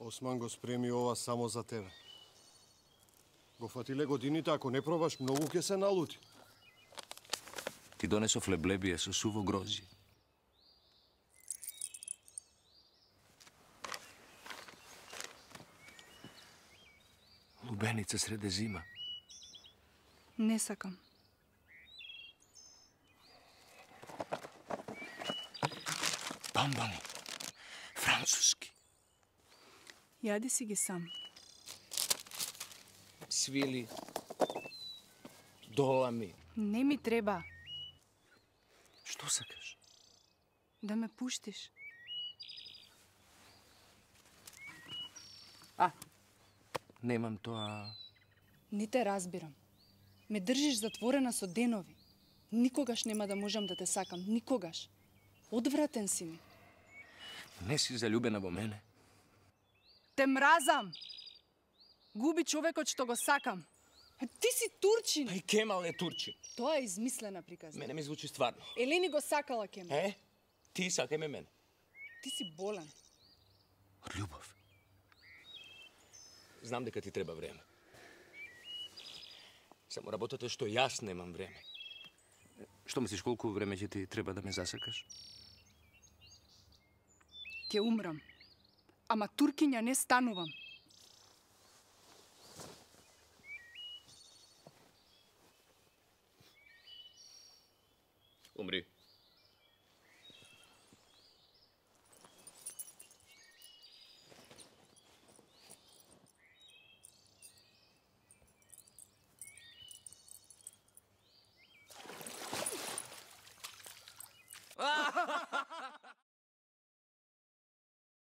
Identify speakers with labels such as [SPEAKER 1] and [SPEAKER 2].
[SPEAKER 1] Осман го спреми ова само за тебе. Го фатиле годините, ако не пробаш, многу ќе се налути.
[SPEAKER 2] Ти донесов леблебие со суво грозје. Лубеница среде зима.
[SPEAKER 3] Не сакам.
[SPEAKER 2] Бомбони. Француски.
[SPEAKER 3] Јади си ги сам.
[SPEAKER 2] Свили. Долами.
[SPEAKER 3] Не ми треба
[SPEAKER 2] Што сакаш?
[SPEAKER 3] да ме пуштиш.
[SPEAKER 2] Немам тоа...
[SPEAKER 3] Не те разбирам. Ме држиш затворена со денови. Никогаш нема да можам да те сакам. Никогаш. Одвратен си ми.
[SPEAKER 2] Не си залюбена во мене?
[SPEAKER 3] Те мразам. Губи човекот што го сакам. Ти си турчин.
[SPEAKER 2] Па и Кемал е турчин.
[SPEAKER 3] Тоа е измислена приказна.
[SPEAKER 2] Мене ми звучи стварно.
[SPEAKER 3] Елени го сакала Кемал.
[SPEAKER 2] Ти сакај ме мене.
[SPEAKER 3] Ти си болен.
[SPEAKER 2] Од љубов. Знам дека ти треба време. Само работата е што јас немам време. Што мислиш, колку време ќе ти треба да ме засакаш?
[SPEAKER 3] Ќе умрам. Ама туркиња не станувам.
[SPEAKER 2] Умри.